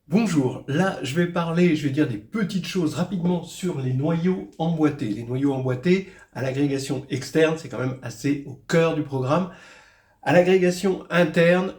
Bonjour, là je vais dire des petites choses rapidement sur les noyaux emboîtés. Les noyaux emboîtés à l'agrégation externe, c'est quand même assez au cœur du programme. À l'agrégation interne,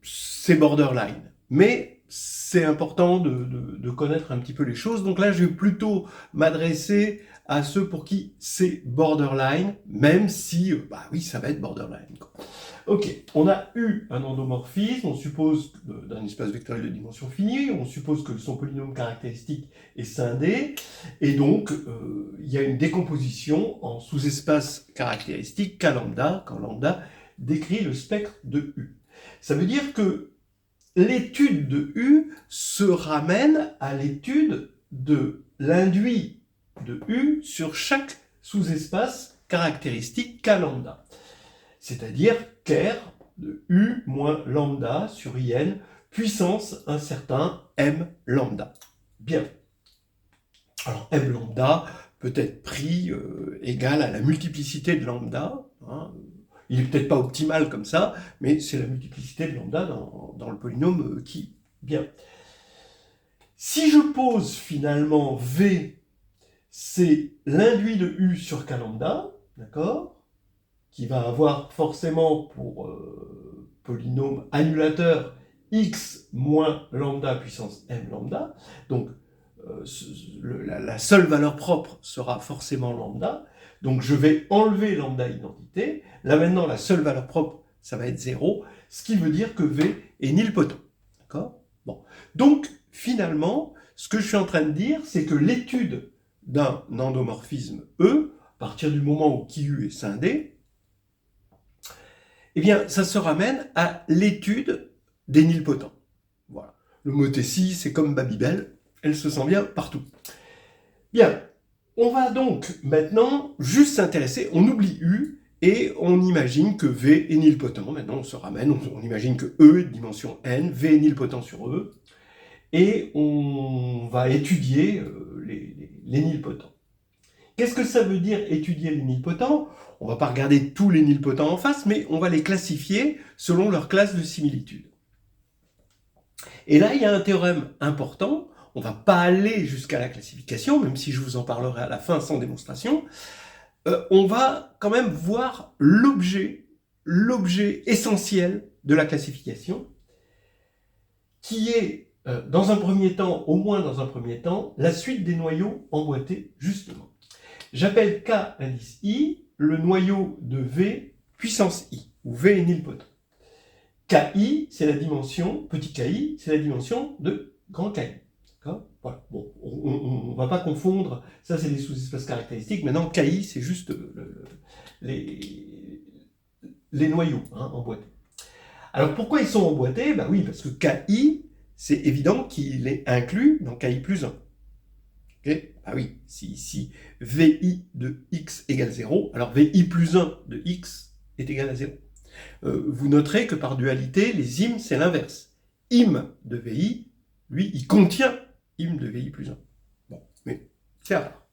c'est borderline. Mais c'est important de connaître un petit peu les choses. Donc là, je vais plutôt m'adresser à ceux pour qui c'est borderline, même si, bah oui, ça va être borderline, quoi. Ok, on a eu un endomorphisme, on suppose d'un espace vectoriel de dimension finie, on suppose que son polynôme caractéristique est scindé, et donc il y a une décomposition en sous-espace caractéristique K lambda, quand lambda décrit le spectre de U. Ça veut dire que l'étude de U se ramène à l'étude de l'induit de U sur chaque sous-espace caractéristique K lambda. C'est-à-dire ker de U moins lambda sur IN puissance un certain M lambda. Bien. Alors M lambda peut être pris égal à la multiplicité de lambda. Hein. Il n'est peut-être pas optimal comme ça, mais c'est la multiplicité de lambda dans le polynôme qui. Bien. Si je pose finalement V, c'est l'induit de U sur K lambda, d'accord, qui va avoir forcément pour polynôme annulateur x moins lambda puissance m lambda. Donc la seule valeur propre sera forcément lambda. Donc je vais enlever lambda identité. Là maintenant, la seule valeur propre, ça va être 0, ce qui veut dire que V est nilpotent. D'accord ? Bon. Donc finalement, ce que je suis en train de dire, c'est que l'étude d'un endomorphisme E, à partir du moment où QU est scindé, eh bien, ça se ramène à l'étude des nilpotents. Voilà. Le mot Tessie, c'est comme Babybel, elle se sent bien partout. Bien, on va donc maintenant juste s'intéresser, on oublie U, et on imagine que V est nilpotent. Maintenant, on se ramène, on imagine que E est de dimension n, V est nilpotent sur E, et on va étudier les nilpotents. Qu'est-ce que ça veut dire étudier les nilpotents ? On ne va pas regarder tous les nilpotents en face, mais on va les classifier selon leur classe de similitude. Et là, il y a un théorème important. On ne va pas aller jusqu'à la classification, même si je vous en parlerai à la fin sans démonstration. On va quand même voir l'objet essentiel de la classification, qui est, dans un premier temps, au moins dans un premier temps, la suite des noyaux emboîtés, justement. J'appelle K indice I le noyau de V puissance I, où V est nilpotent. KI, c'est la dimension, petit KI, c'est la dimension de grand KI. Voilà. Bon, on ne va pas confondre, ça c'est des sous-espaces caractéristiques, maintenant KI c'est juste les noyaux emboîtés. Alors pourquoi ils sont emboîtés ? Ben oui, parce que KI, c'est évident qu'il est inclus dans KI plus 1. Okay ? Ah oui, si ici VI de x égale 0, alors VI plus 1 de x est égal à 0. Vous noterez que par dualité, les im, c'est l'inverse. Im de VI, lui, il contient im de VI plus 1. Bon, mais c'est rare.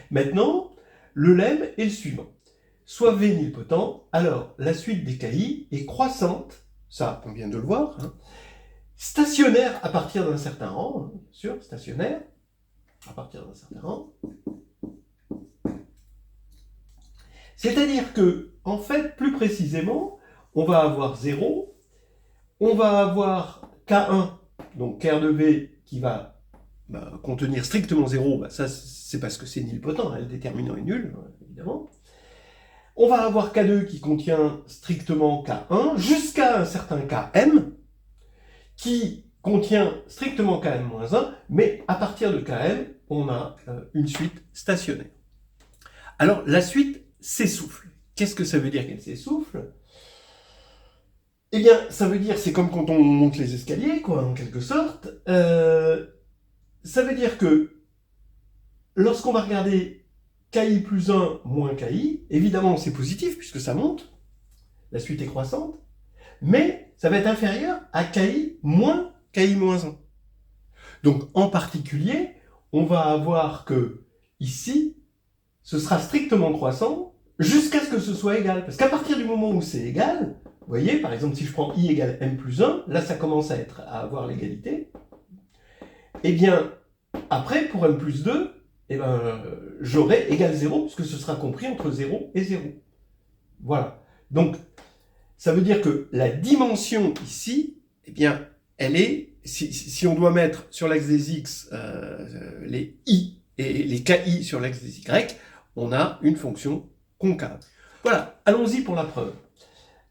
Maintenant, le lemme est le suivant. Soit V nilpotent, alors la suite des KI est croissante, ça on vient de le voir, stationnaire à partir d'un certain rang, bien sûr, stationnaire, à partir d'un certain rang. C'est-à-dire que, en fait, plus précisément, on va avoir 0, on va avoir K1, donc Ker de V, qui va contenir strictement 0, ça c'est parce que c'est nilpotent, le déterminant est nul, évidemment. On va avoir K2 qui contient strictement K1, jusqu'à un certain Km, qui contient strictement Km-1, mais à partir de Km, on a une suite stationnaire. Alors, la suite s'essouffle. Qu'est-ce que ça veut dire qu'elle s'essouffle ? Eh bien, ça veut dire, c'est comme quand on monte les escaliers, quoi, en quelque sorte. Ça veut dire que lorsqu'on va regarder KI plus 1 moins KI, évidemment, c'est positif puisque ça monte, la suite est croissante, mais ça va être inférieur à KI moins KI moins 1. Donc, en particulier, on va avoir que ici, ce sera strictement croissant jusqu'à ce que ce soit égal. Parce qu'à partir du moment où c'est égal, vous voyez, par exemple, si je prends i égale m plus 1, là ça commence à avoir l'égalité. Eh bien, après, pour m plus 2, eh ben, j'aurai égal 0, puisque ce sera compris entre 0 et 0. Voilà. Donc, ça veut dire que la dimension ici, eh bien, elle est, si on doit mettre sur l'axe des x les i et les ki sur l'axe des y, on a une fonction concave. Voilà, allons-y pour la preuve.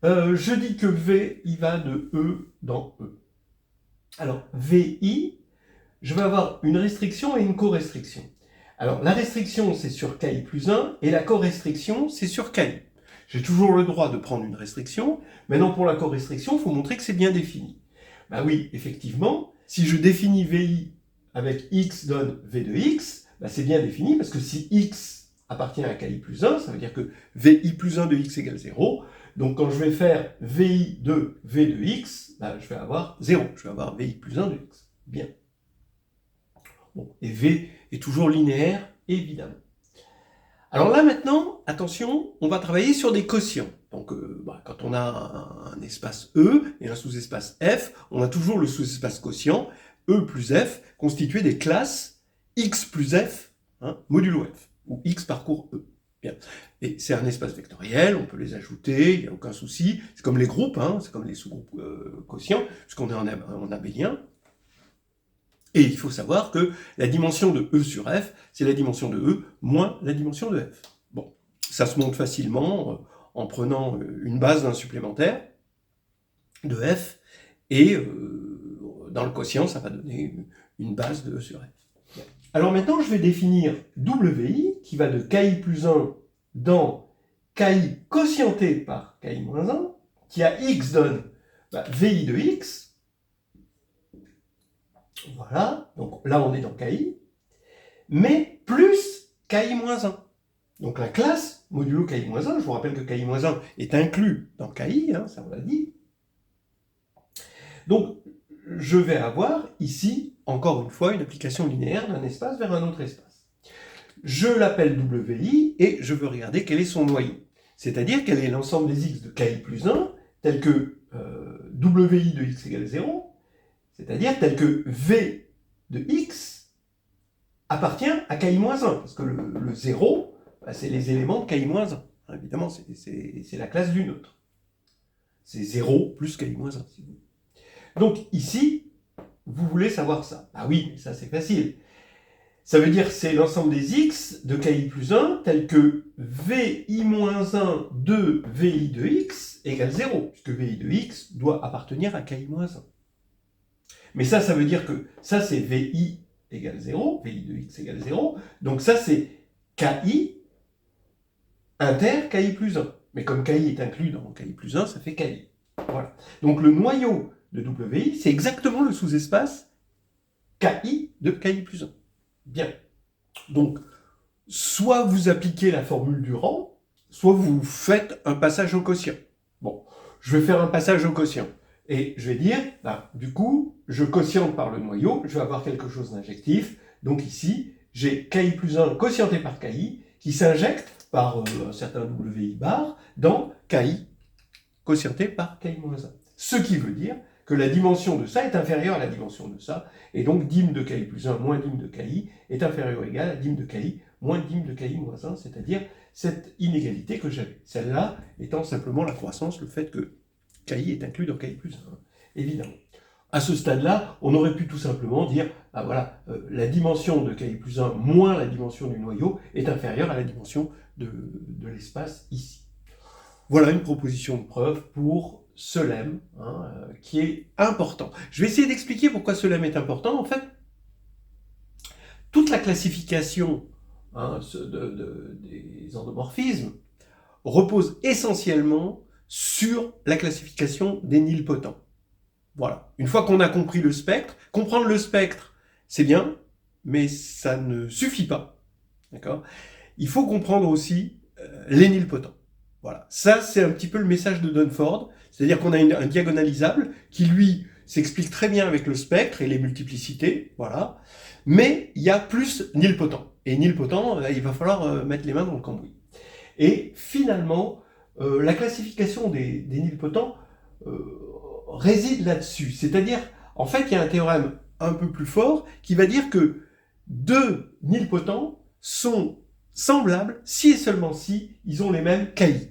Je dis que V, il va de E dans E. Alors, VI, je vais avoir une restriction et une corestriction. Alors, la restriction, c'est sur KI plus 1, et la corestriction, c'est sur KI. J'ai toujours le droit de prendre une restriction. Maintenant, pour la corestriction, il faut montrer que c'est bien défini. Ben oui, effectivement, si je définis VI avec x donne V de x, ben c'est bien défini, parce que si x appartient à KI plus 1, ça veut dire que VI plus 1 de x égale 0. Donc, quand je vais faire VI de V de x, ben, je vais avoir 0. Je vais avoir VI plus 1 de x. Bien. Bon, et V est toujours linéaire, évidemment. Alors là, maintenant, attention, on va travailler sur des quotients. Donc, quand on a un espace E et un sous-espace F, on a toujours le sous-espace quotient, E plus F, constitué des classes X plus F, modulo F, où X parcourt E. Bien. Et c'est un espace vectoriel, on peut les ajouter, il n'y a aucun souci. C'est comme les groupes, c'est comme les sous-groupes quotients, puisqu'on est en abélien. Et il faut savoir que la dimension de E sur F, c'est la dimension de E moins la dimension de F. Bon, ça se montre facilement en prenant une base d'un supplémentaire de F, et dans le quotient, ça va donner une base de E sur F. Alors maintenant, je vais définir WI, qui va de KI plus 1 dans KI quotienté par KI moins 1, qui à X donne VI de X. Voilà, donc là on est dans KI, mais plus KI-1. Donc la classe modulo KI-1, je vous rappelle que KI-1 est inclus dans KI, ça on l'a dit. Donc je vais avoir ici, encore une fois, une application linéaire d'un espace vers un autre espace. Je l'appelle WI et je veux regarder quel est son noyau. C'est-à-dire quel est l'ensemble des x de KI plus 1, tel que WI de x égale 0, c'est-à-dire tel que V de x appartient à KI-1, parce que le 0, c'est les éléments de KI-1. Évidemment, c'est la classe du neutre. C'est 0 plus KI-1, si vous voulez. Donc ici, vous voulez savoir ça. Ah oui, mais ça c'est facile. Ça veut dire que c'est l'ensemble des x de KI plus 1, tel que VI-1 de VI de x égale 0, puisque VI de x doit appartenir à KI-1. Mais ça veut dire que ça, c'est VI égale 0, VI de x égale 0. Donc ça, c'est KI inter KI plus 1. Mais comme KI est inclus dans KI plus 1, ça fait KI. Voilà. Donc le noyau de WI, c'est exactement le sous-espace KI de KI plus 1. Bien. Donc, soit vous appliquez la formule du rang, soit vous faites un passage au quotient. Bon, je vais faire un passage au quotient. Et je vais dire, du coup, je quotiente par le noyau, je vais avoir quelque chose d'injectif. Donc ici, j'ai KI plus 1 quotienté par KI, qui s'injecte par un certain WI bar dans KI quotienté par KI moins 1. Ce qui veut dire que la dimension de ça est inférieure à la dimension de ça, et donc dim de KI plus 1 moins dim de KI est inférieur ou égal à dim de KI moins dim de KI moins 1, c'est-à-dire cette inégalité que j'avais. Celle-là étant simplement la croissance, le fait que KI est inclus dans KI plus 1, évidemment. À ce stade-là, on aurait pu tout simplement dire, la dimension de KI plus 1 moins la dimension du noyau est inférieure à la dimension de l'espace ici. Voilà une proposition de preuve pour ce lemme, qui est important. Je vais essayer d'expliquer pourquoi ce lemme est important. En fait, toute la classification des endomorphismes repose essentiellement sur la classification des nilpotents. Voilà. Une fois qu'on a compris le spectre, comprendre le spectre, c'est bien, mais ça ne suffit pas. D'accord ? Il faut comprendre aussi les nilpotents. Voilà. Ça, c'est un petit peu le message de Dunford, c'est-à-dire qu'on a un diagonalisable qui, lui, s'explique très bien avec le spectre et les multiplicités, voilà. Mais il y a plus nilpotent. Et nilpotent, il va falloir mettre les mains dans le cambouis. Et finalement, la classification des nilpotents réside là-dessus. C'est-à-dire, en fait, il y a un théorème un peu plus fort qui va dire que deux nilpotents sont semblables si et seulement si ils ont les mêmes KI.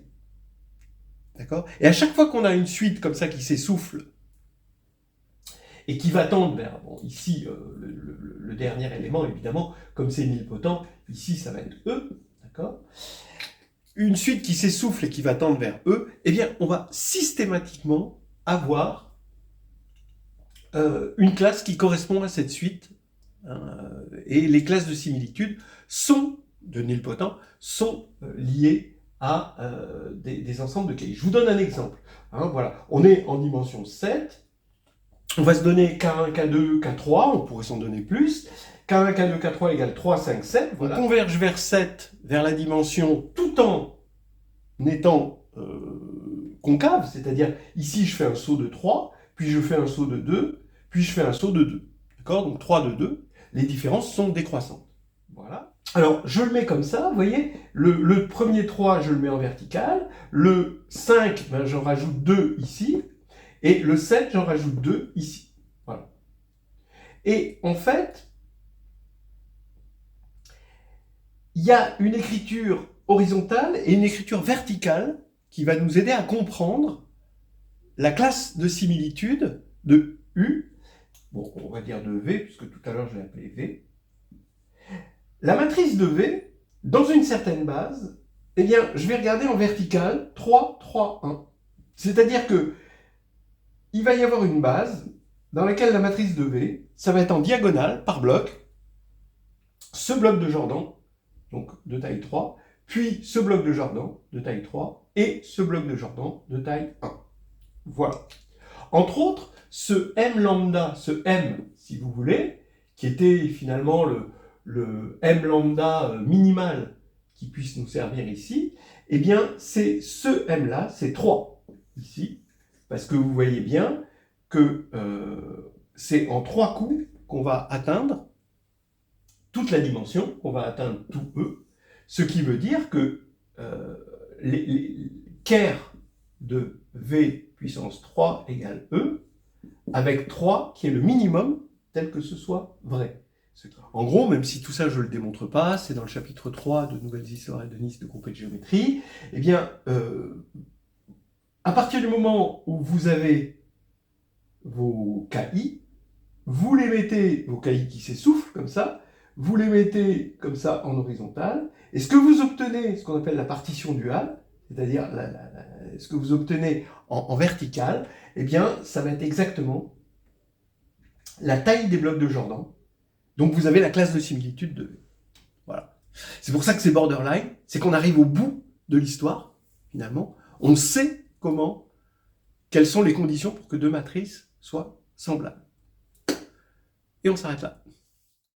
D'accord ? Et à chaque fois qu'on a une suite comme ça qui s'essouffle et qui va tendre vers, bon, ici, le dernier élément, évidemment, comme c'est nilpotent, ici, ça va être E, d'accord ? Une suite qui s'essouffle et qui va tendre vers E, eh bien, on va systématiquement avoir une classe qui correspond à cette suite, et les classes de similitude de nilpotents sont liées à des ensembles de KI. Je vous donne un exemple. Voilà. On est en dimension 7, on va se donner K1, K2, K3, on pourrait s'en donner plus. K1, K2, K3 égale 3, 5, 7. Voilà. On converge vers 7, vers la dimension, tout en étant concave, c'est-à-dire ici je fais un saut de 3, puis je fais un saut de 2, puis je fais un saut de 2. D'accord ? Donc 3 de 2, les différences sont décroissantes. Voilà. Alors, je le mets comme ça, vous voyez, le premier 3, je le mets en vertical, le 5, ben, j'en rajoute 2 ici, et le 7, j'en rajoute 2 ici. Voilà. Et en fait, il y a une écriture horizontale et une écriture verticale qui va nous aider à comprendre la classe de similitude de U, bon, on va dire de V, puisque tout à l'heure je l'ai appelé V. La matrice de V, dans une certaine base, eh bien, je vais regarder en verticale 3, 3, 1. C'est-à-dire que il va y avoir une base dans laquelle la matrice de V, ça va être en diagonale par bloc, ce bloc de Jordan, donc de taille 3, puis ce bloc de Jordan de taille 3, et ce bloc de Jordan de taille 1. Voilà. Entre autres, ce M lambda, ce M, si vous voulez, qui était finalement le M lambda minimal qui puisse nous servir ici, eh bien, c'est ce M-là, c'est 3, ici, parce que vous voyez bien que c'est en 3 coups qu'on va atteindre toute la dimension, qu'on va atteindre tout E, ce qui veut dire que les ker de V puissance 3 égale E, avec 3 qui est le minimum tel que ce soit vrai. En gros, même si tout ça je ne le démontre pas, c'est dans le chapitre 3 de Nouvelles histoires hédonistes de groupes et de géométrie, eh bien, à partir du moment où vous avez vos KI, vous les mettez, vos KI qui s'essoufflent comme ça, vous les mettez comme ça en horizontal, et ce que vous obtenez, ce qu'on appelle la partition duale, c'est-à-dire ce que vous obtenez en vertical, eh bien, ça va être exactement la taille des blocs de Jordan. Donc vous avez la classe de similitude de V. Voilà. C'est pour ça que c'est borderline, c'est qu'on arrive au bout de l'histoire, finalement. On sait quelles sont les conditions pour que deux matrices soient semblables. Et on s'arrête là.